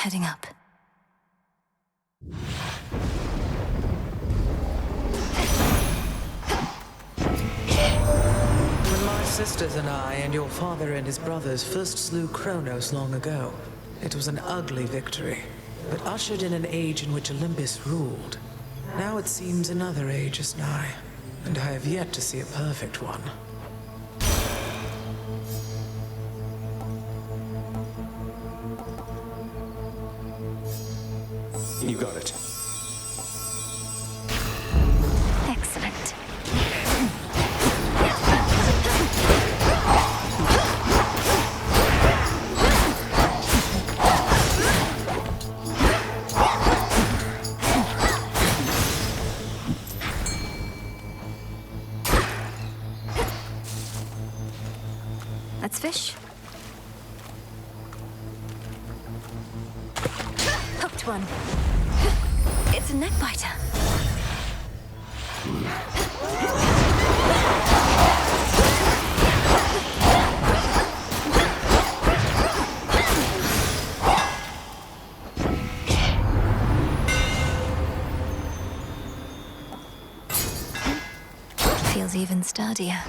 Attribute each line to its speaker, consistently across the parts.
Speaker 1: heading up.
Speaker 2: When my sisters and I and your father and his brothers first slew Kronos long ago, it was an ugly victory, but ushered in an age in which Olympus ruled. Now it seems another age is nigh, and I have yet to see a perfect one.
Speaker 3: You got it.
Speaker 1: Excellent. Let's fish. Hooked one. It's a neck biter. Feels even sturdier.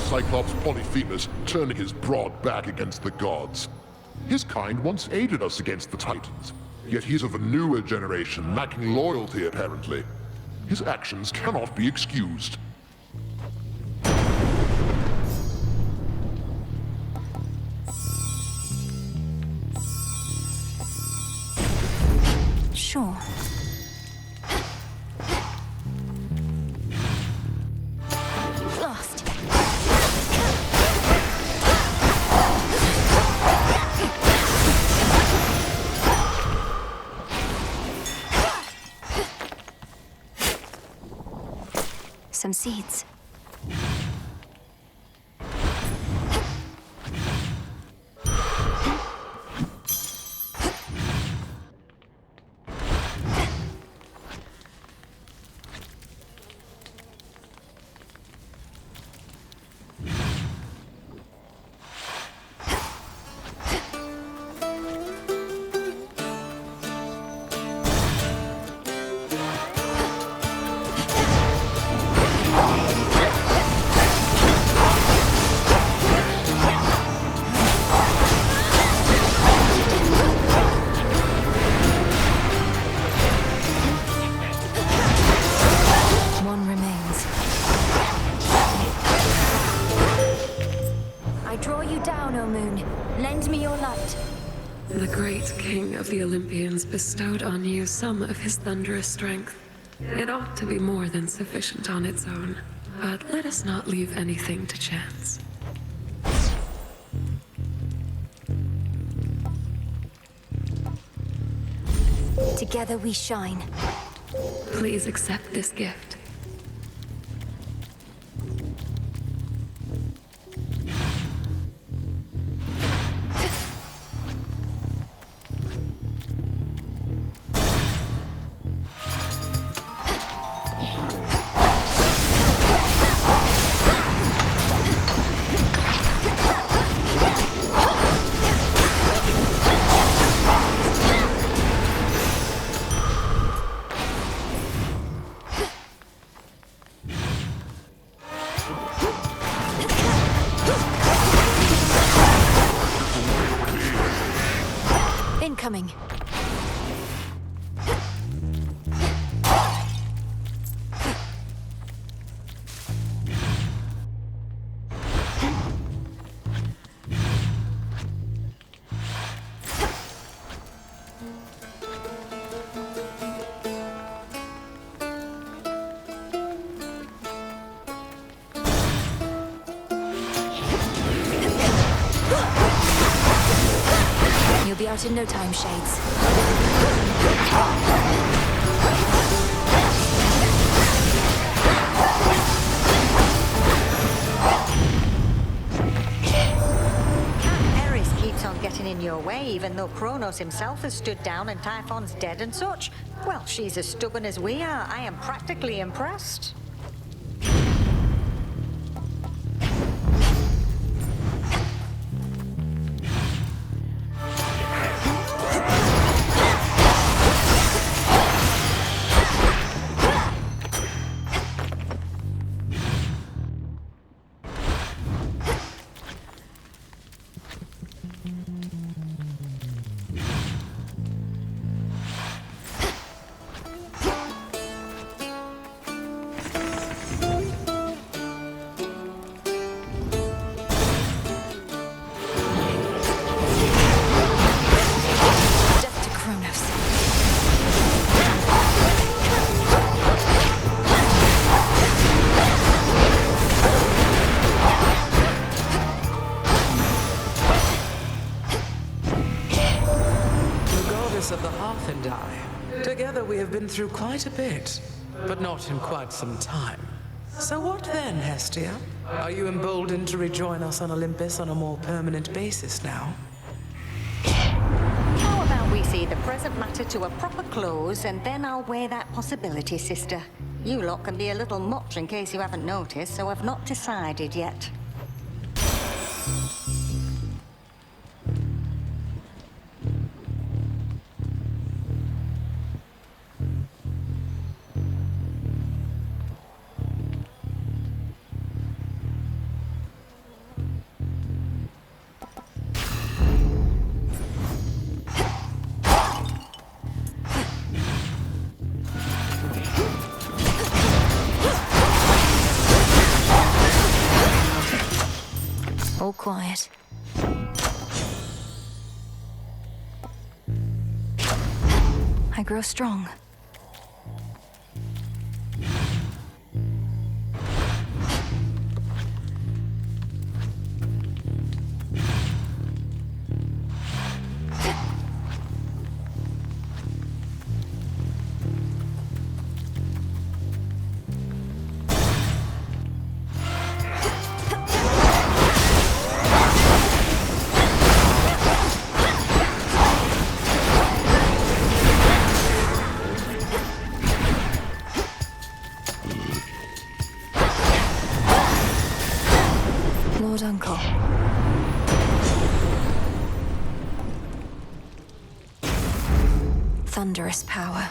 Speaker 4: Cyclops Polyphemus turning his broad back against the gods. His kind once aided us against the Titans, yet he is of a newer generation, lacking loyalty apparently. His actions cannot be excused.
Speaker 1: Sure. Lost. Some seeds. One remains. I draw you down, O moon. Lend me your light.
Speaker 5: The great king of the Olympians bestowed on you some of his thunderous strength. It ought to be more than sufficient on its own, but let us not leave anything to chance.
Speaker 1: Together we shine.
Speaker 5: Please accept this gift.
Speaker 1: You'll be out in no time, Shades.
Speaker 3: Eris keeps on getting in your way, even though Kronos himself has stood down and Typhon's dead and such. Well, she's as stubborn as we are. I am practically impressed.
Speaker 1: Death to Kronos.
Speaker 2: The goddess of the hearth and I. Together we have been through quite a bit, but not in quite some time. So what then, Hestia? Are you emboldened to rejoin us on Olympus on a more permanent basis now?
Speaker 3: How about we see the present matter to a proper close, and then I'll weigh that possibility, sister. You lot can be a little much in case you haven't noticed, so I've not decided yet.
Speaker 1: All quiet. I grow strong. Lord Uncle. Thunderous power.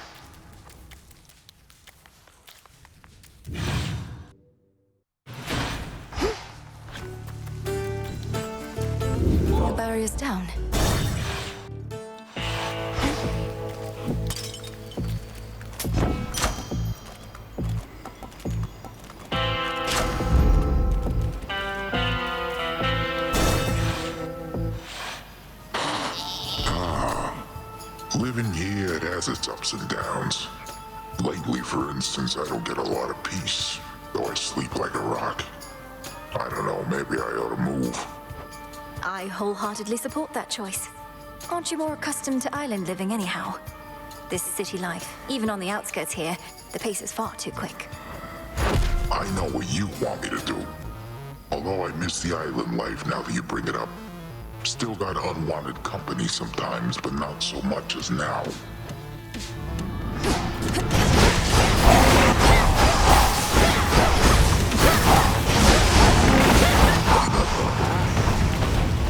Speaker 1: The barrier's down.
Speaker 4: Living here, it has its ups and downs. Lately, for instance, I don't get a lot of peace, though I sleep like a rock. I don't know, maybe I ought to move.
Speaker 1: I wholeheartedly support that choice. Aren't you more accustomed to island living anyhow? This city life, even on the outskirts here, the pace is far too quick.
Speaker 4: I know what you want me to do. Although I miss the island life now that you bring it up. Still got unwanted company sometimes, but not so much as now.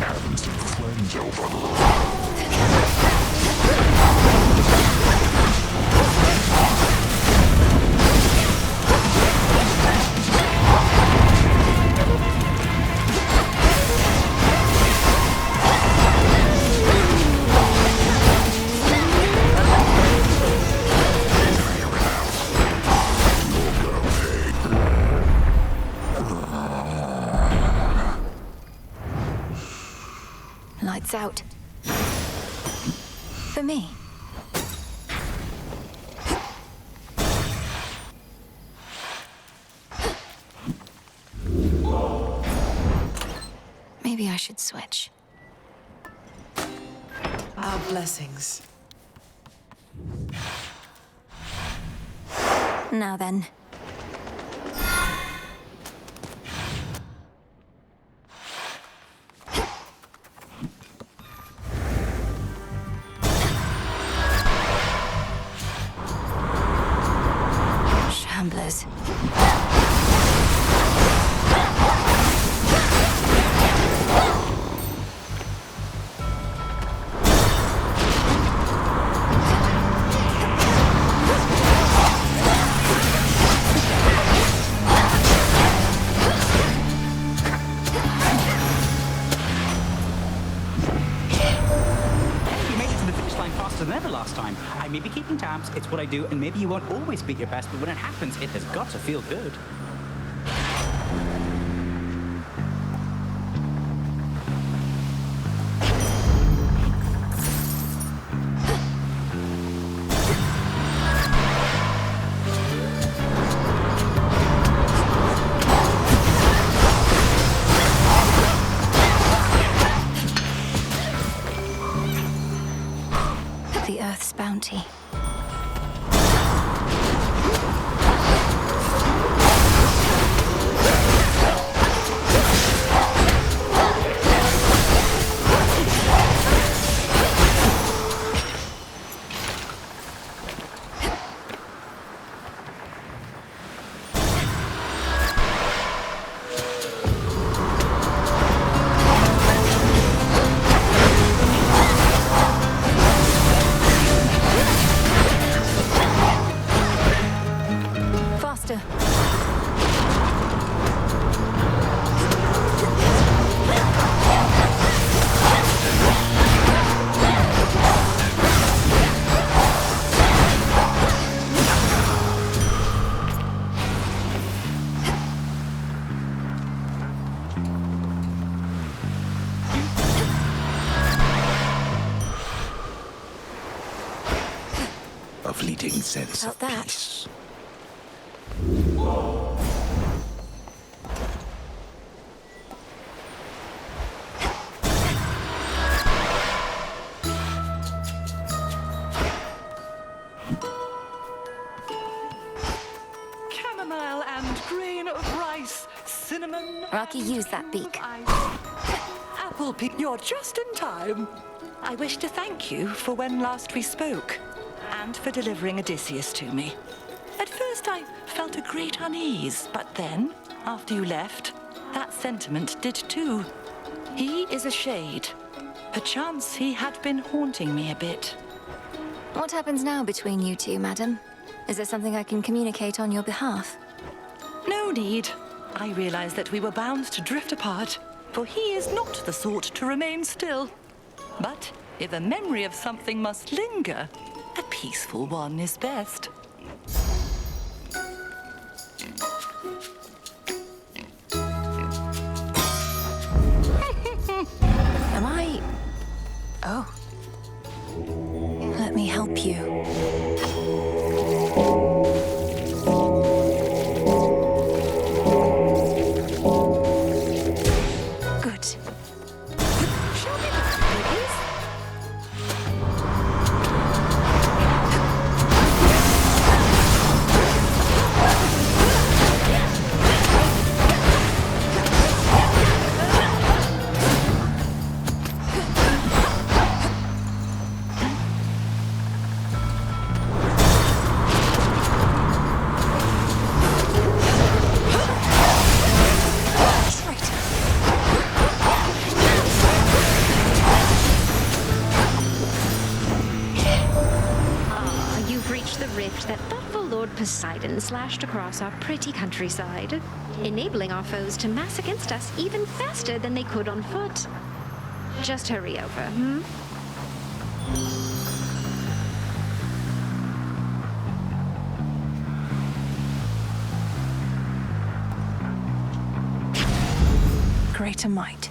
Speaker 4: Having some friends over on the road.
Speaker 1: Lights out. For me. Maybe I should switch.
Speaker 2: Our blessings.
Speaker 1: Now then. Shamblers.
Speaker 6: Than ever last time. I may be keeping tabs, it's what I do, and maybe you won't always beat your best, but when it happens, it has got to feel good.
Speaker 1: The Earth's bounty. Faster.
Speaker 7: A fleeting sense
Speaker 1: Felt
Speaker 7: of
Speaker 1: that.
Speaker 7: peace.
Speaker 8: Chamomile and grain of rice, cinnamon.
Speaker 1: Rocky,
Speaker 8: and
Speaker 1: use that
Speaker 8: cube
Speaker 1: beak.
Speaker 8: ice. Apple pea, you're just in time. I wish to thank you for when last we spoke, and for delivering Odysseus to me. At first I felt a great unease, but then, after you left, that sentiment did too. He is a shade. Perchance he had been haunting me a bit.
Speaker 1: What happens now between you two, madam? Is there something I can communicate on your behalf?
Speaker 8: No need. I realized that we were bound to drift apart, for he is not the sort to remain still. But if a memory of something must linger, a peaceful one is best.
Speaker 1: Am I... Oh. Let me help you. Good.
Speaker 8: Shall we back, please?
Speaker 9: That thoughtful Lord Poseidon slashed across our pretty countryside, enabling our foes to mass against us even faster than they could on foot. Just hurry over,
Speaker 1: Greater might.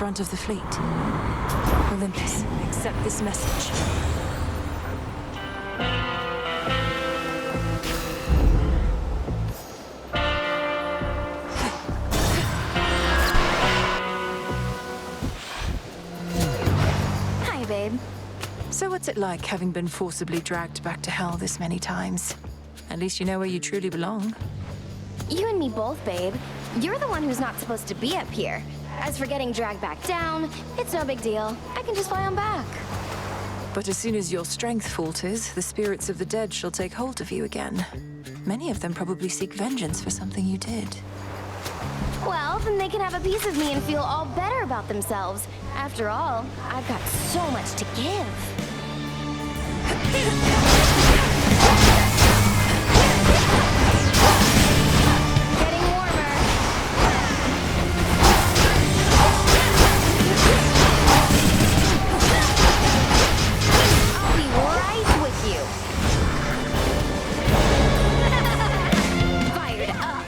Speaker 10: front of the fleet. Olympus, accept this message.
Speaker 1: Hi, babe.
Speaker 10: So what's it like having been forcibly dragged back to hell this many times? At least you know where you truly belong.
Speaker 9: You and me both, babe. You're the one who's not supposed to be up here. As for getting dragged back down, it's no big deal. I can just fly on back.
Speaker 10: But as soon as your strength falters, the spirits of the dead shall take hold of you again. Many of them probably seek vengeance for something you did.
Speaker 9: Well, then they can have a piece of me and feel all better about themselves. After all, I've got so much to give. Getting warmer. I'll be right with you. Fired up.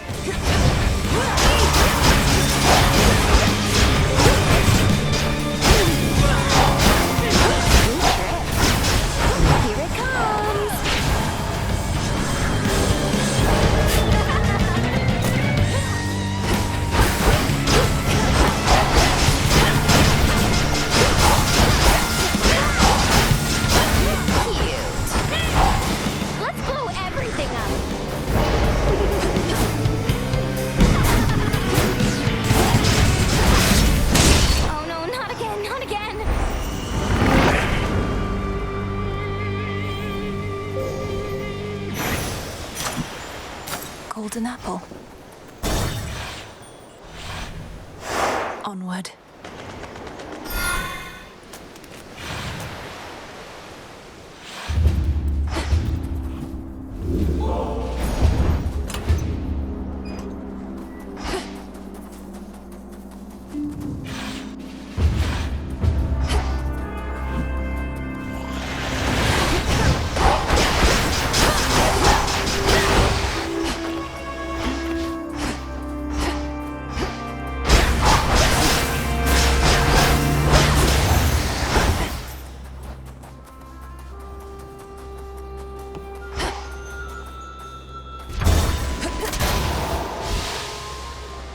Speaker 9: Here it comes. Cute. Let's blow everything up. Oh no, not again, not again.
Speaker 10: Golden apple. Onward.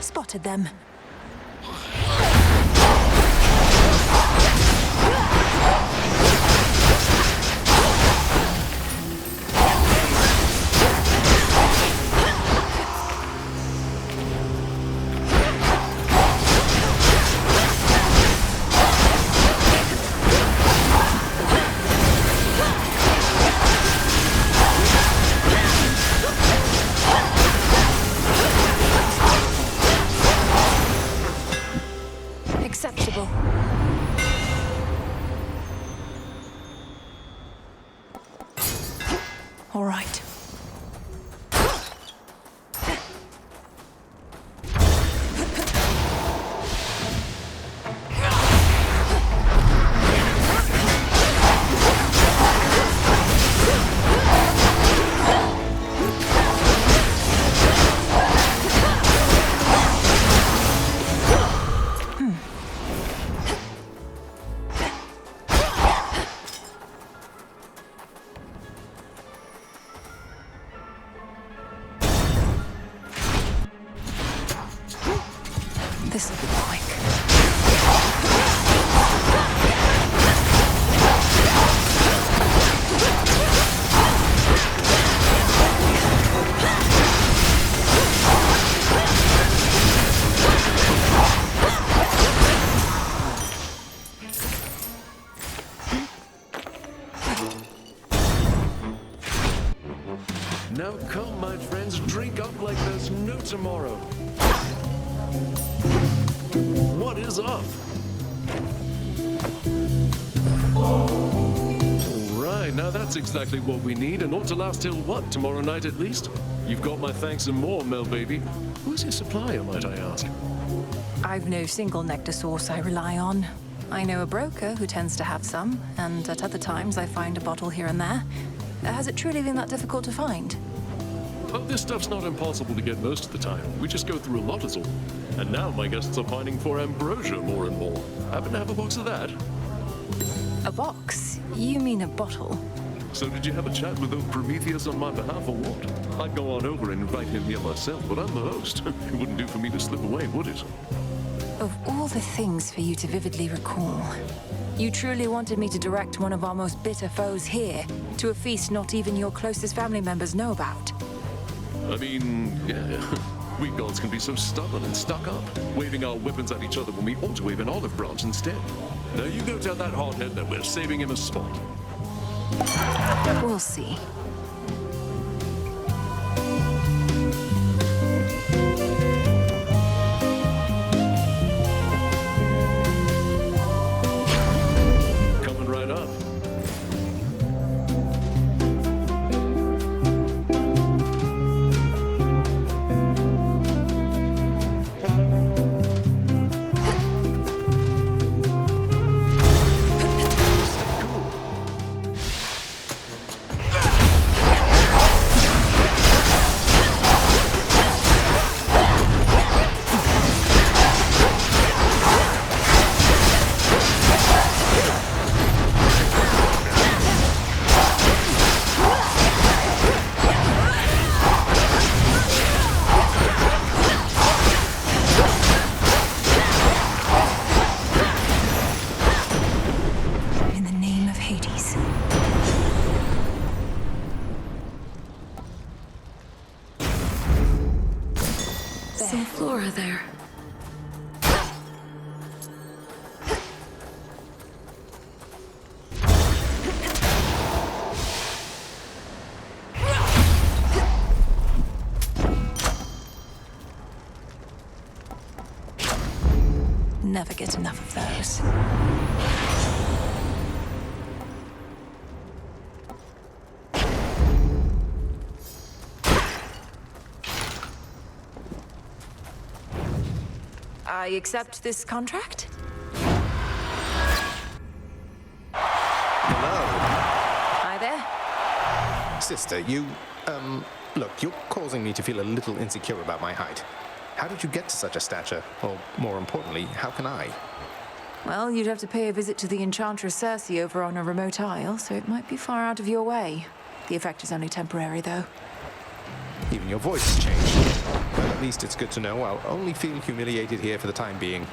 Speaker 10: Spotted them. Acceptable. All right. This'll be quick.
Speaker 11: Now come, my friends, drink up like there's no tomorrow. What is up? Right, now that's exactly what we need, and ought to last till what, tomorrow night at least? You've got my thanks and more, Mel baby. Who's your supplier, might I ask?
Speaker 10: I've no single nectar source I rely on. I know a broker who tends to have some, and at other times I find a bottle here and there. Has it truly been that difficult to find?
Speaker 11: Oh, this stuff's not impossible to get most of the time. We just go through a lot is all. And now my guests are pining for ambrosia more and more. Happen to have a box of that?
Speaker 10: A box? You mean a bottle?
Speaker 11: So did you have a chat with old Prometheus on my behalf or what? I'd go on over and invite him here myself, but I'm the host. It wouldn't do for me to slip away, would it?
Speaker 10: Of all the things for you to vividly recall, you truly wanted me to direct one of our most bitter foes here to a feast not even your closest family members know about.
Speaker 11: I mean, yeah. We gods can be so stubborn and stuck up, waving our weapons at each other when we ought to wave an olive branch instead. Now you go tell that hardhead that we're saving him a spot.
Speaker 10: We'll see.
Speaker 11: Coming right up.
Speaker 10: In the name of Hades.
Speaker 5: Some flora there.
Speaker 10: Never get enough of those. I accept this contract?
Speaker 12: Hello.
Speaker 10: Hi there.
Speaker 12: Sister, look, you're causing me to feel a little insecure about my height. How did you get to such a stature? Or, more importantly, how can I?
Speaker 10: Well, you'd have to pay a visit to the Enchantress Circe over on a remote isle, so it might be far out of your way. The effect is only temporary, though.
Speaker 12: Even your voice has changed. Well, at least it's good to know I'll only feel humiliated here for the time being.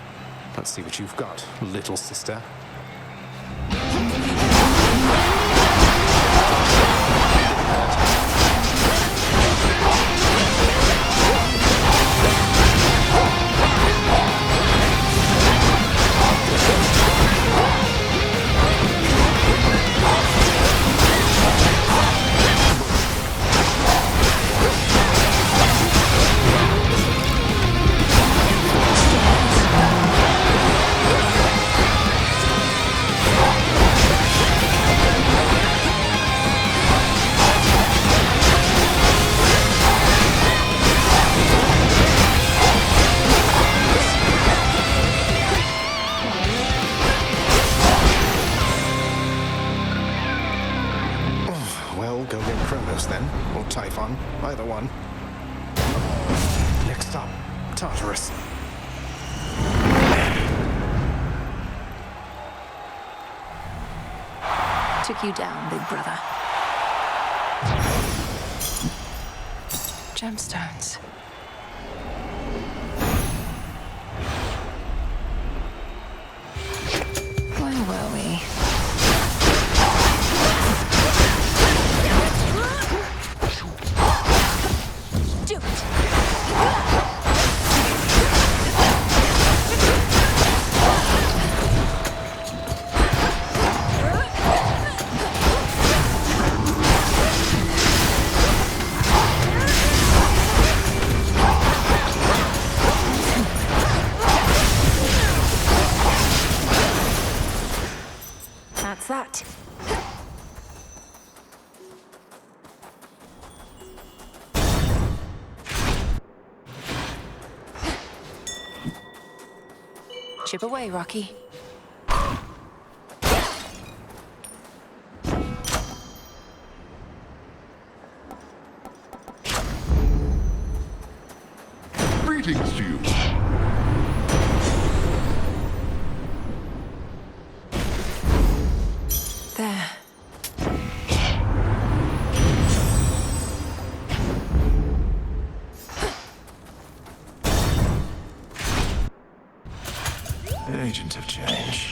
Speaker 12: Let's see what you've got, little sister. Then, or Typhon, either one. Next stop, Tartarus.
Speaker 10: Took you down, big brother. Gemstones. Where were we? That's that. Chip away, Rocky.
Speaker 4: Greetings to you.
Speaker 10: There.
Speaker 7: Agents of change.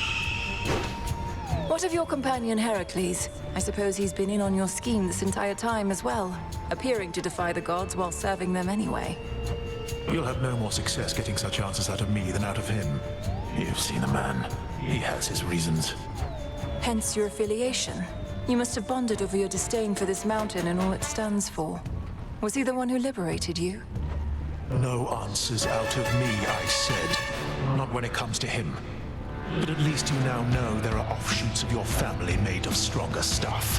Speaker 10: What of your companion Heracles? I suppose he's been in on your scheme this entire time as well, appearing to defy the gods while serving them anyway.
Speaker 7: You'll have no more success getting such answers out of me than out of him. You've seen the man. He has his reasons.
Speaker 10: Hence your affiliation. You must have bonded over your disdain for this mountain and all it stands for. Was he the one who liberated you?
Speaker 7: No answers out of me, I said. Not when it comes to him. But at least you now know there are offshoots of your family made of stronger stuff.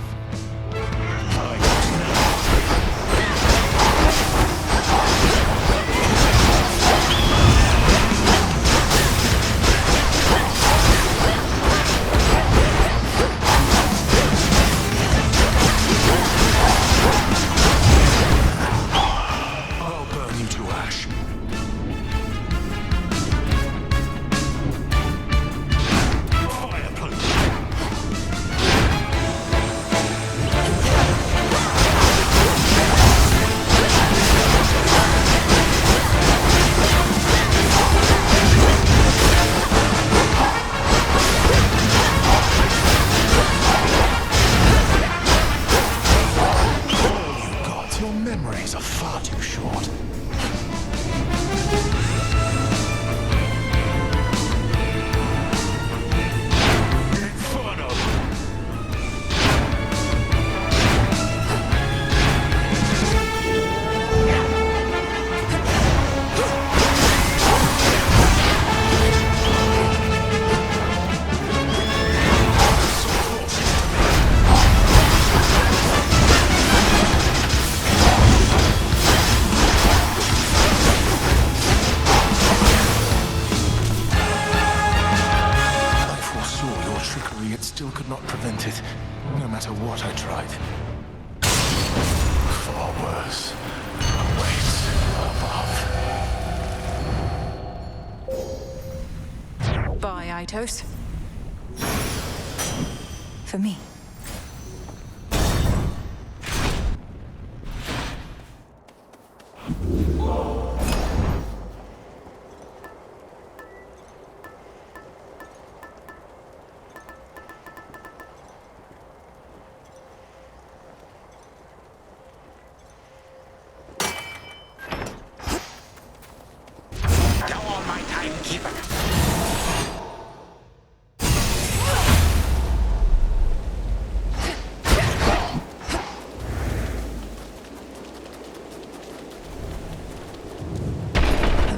Speaker 7: I'll burn you to ash. Your memories are far too short. Inferno! It still could not prevent it, no matter what I tried. Far worse awaits above.
Speaker 10: Bye, Aitos. For me.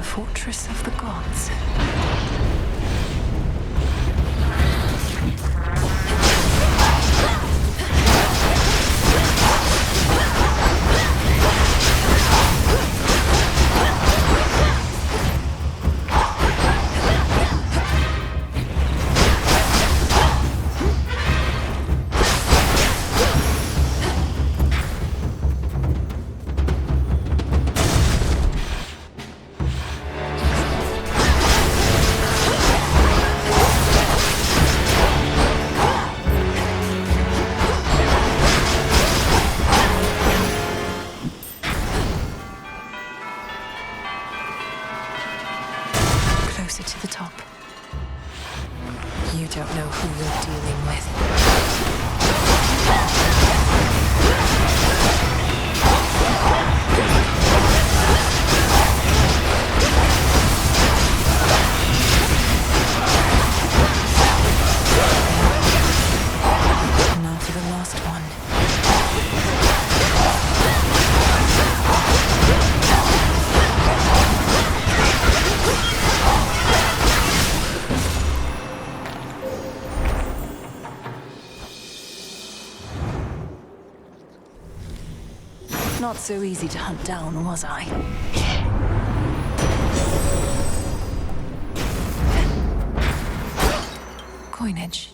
Speaker 10: Fortress of the Gods. Closer to the top. You don't know who you're dealing with. Now for the last one. Not so easy to hunt down, was I? Coinage.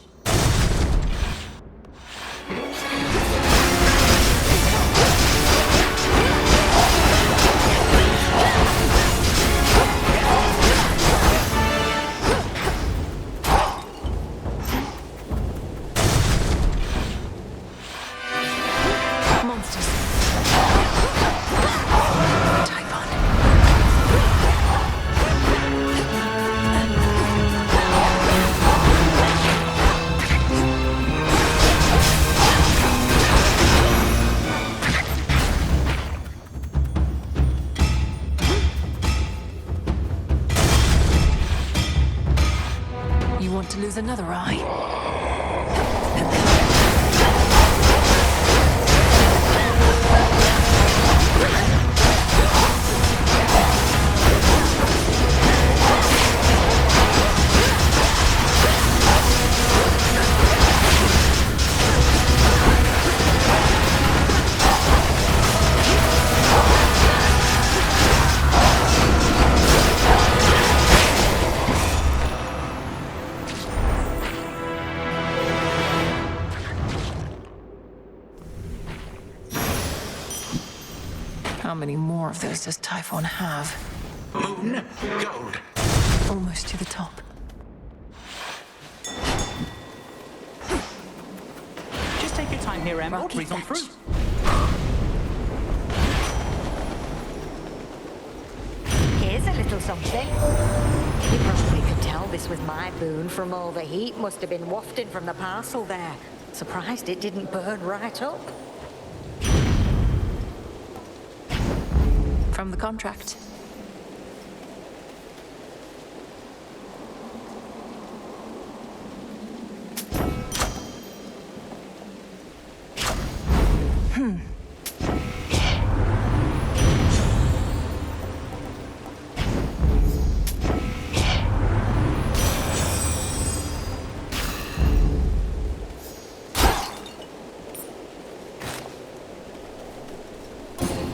Speaker 10: want to lose another eye. How many more of those does Typhon have?
Speaker 7: Moon, gold.
Speaker 10: Almost to the top.
Speaker 6: Just take your time here, Em. Or
Speaker 1: Rocky
Speaker 6: breeze on
Speaker 1: fetch.
Speaker 6: through.
Speaker 3: Here's a little something. You probably could tell this was my boon from all the heat must have been wafted from the parcel there. Surprised it didn't burn right up.
Speaker 10: From the contract.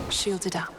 Speaker 10: Shielded up.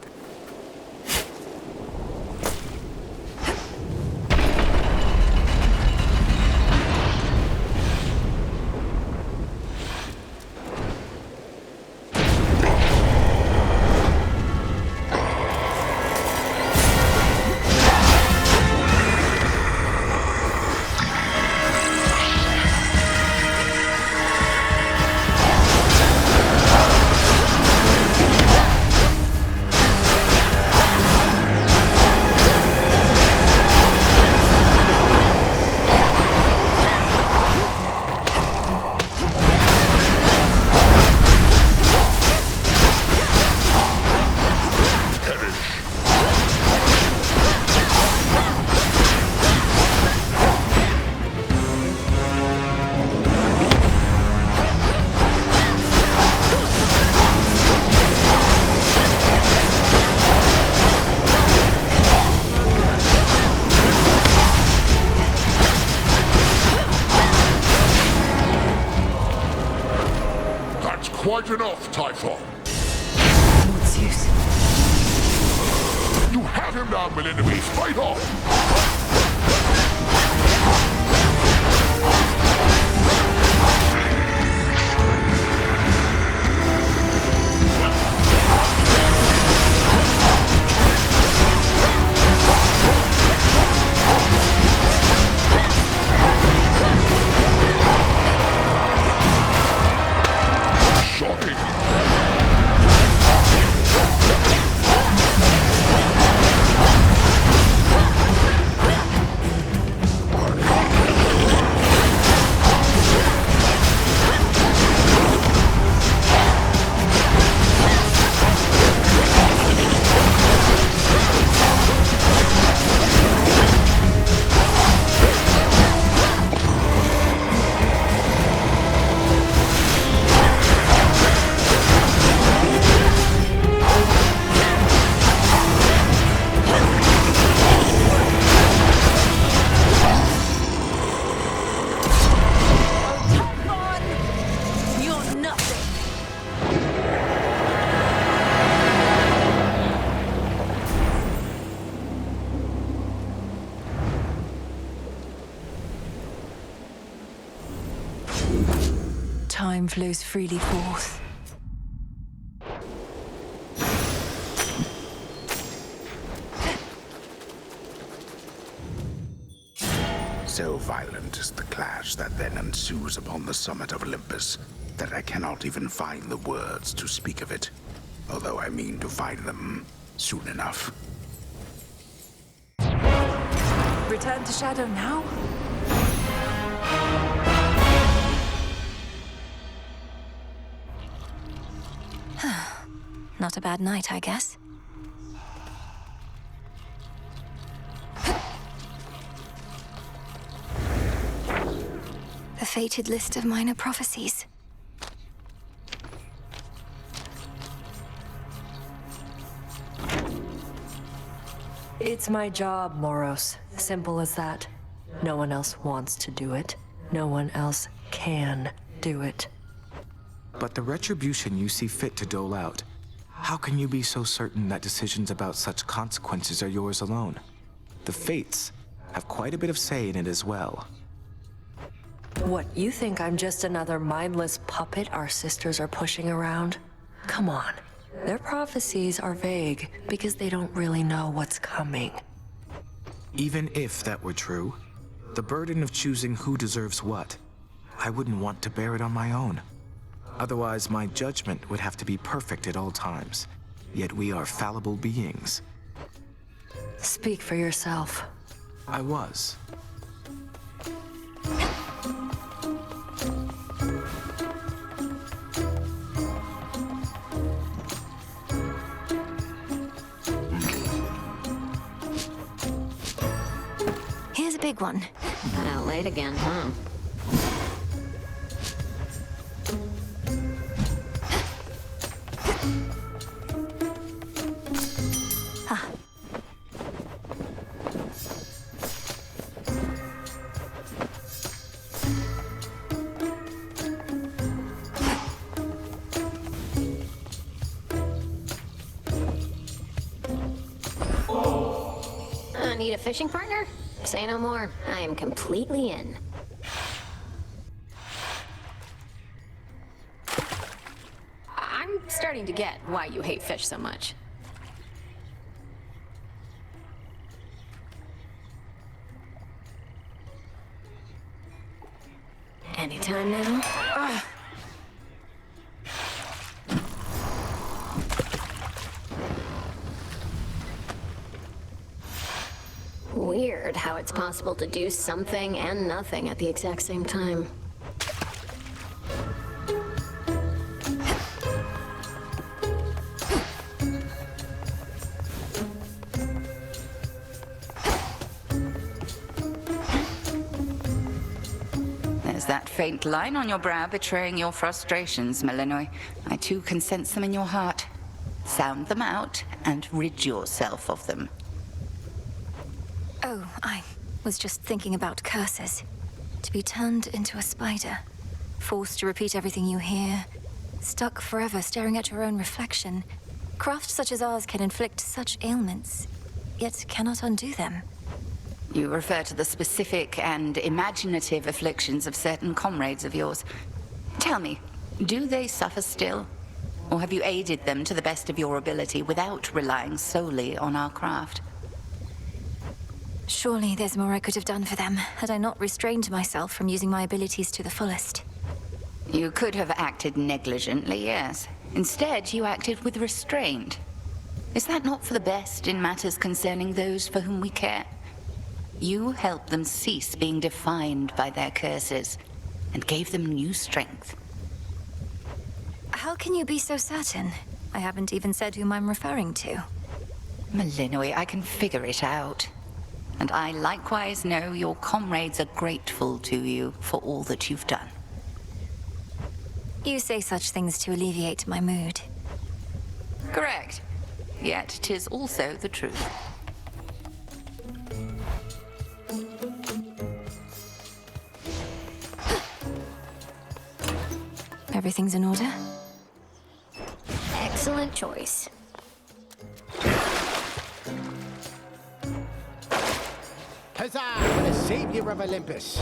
Speaker 4: Quite enough, Typhon.
Speaker 10: Zeus.
Speaker 4: You have him now, Melinomes. Fight on!
Speaker 10: Time flows freely forth.
Speaker 13: So violent is the clash that then ensues upon the summit of Olympus that I cannot even find the words to speak of it, although I mean to find them soon enough.
Speaker 10: Return to Shadow now?
Speaker 1: Not a bad night, I guess. fated list of minor prophecies.
Speaker 14: It's my job, Moros. Simple as that. No one else wants to do it. No one else can do it.
Speaker 15: But the retribution you see fit to dole out, how can you be so certain that decisions about such consequences are yours alone? The Fates have quite a bit of say in it as well.
Speaker 14: What, you think I'm just another mindless puppet our sisters are pushing around? Come on. Their prophecies are vague because they don't really know what's coming.
Speaker 15: Even if that were true, the burden of choosing who deserves what, I wouldn't want to bear it on my own. Otherwise, my judgment would have to be perfect at all times. Yet we are fallible beings.
Speaker 14: Speak for yourself.
Speaker 15: I was.
Speaker 1: Here's a big one.
Speaker 3: Late again, huh?
Speaker 16: Need a fishing partner? Say no more. I am completely in.
Speaker 17: I'm starting to get why you hate fish so much.
Speaker 16: Anytime now. Weird how it's possible to do something and nothing at the exact same time.
Speaker 18: There's that faint line on your brow betraying your frustrations, Malinois. I too can sense them in your heart. Sound them out and rid yourself of them.
Speaker 1: Oh, I was just thinking about curses. To be turned into a spider, forced to repeat everything you hear, stuck forever staring at your own reflection. Craft such as ours can inflict such ailments, yet cannot undo them.
Speaker 18: You refer to the specific and imaginative afflictions of certain comrades of yours. Tell me, do they suffer still? Or have you aided them to the best of your ability without relying solely on our craft?
Speaker 1: Surely there's more I could have done for them, had I not restrained myself from using my abilities to the fullest.
Speaker 18: You could have acted negligently, yes. Instead, you acted with restraint. Is that not for the best in matters concerning those for whom we care? You helped them cease being defined by their curses, and gave them new strength.
Speaker 1: How can you be so certain? I haven't even said whom I'm referring to.
Speaker 18: Malinois, I can figure it out. And I likewise know your comrades are grateful to you for all that you've done.
Speaker 1: You say such things to alleviate my mood.
Speaker 18: Correct. Yet 'tis also the truth.
Speaker 1: Everything's in order?
Speaker 16: Excellent choice.
Speaker 19: Huzzah for the savior of Olympus!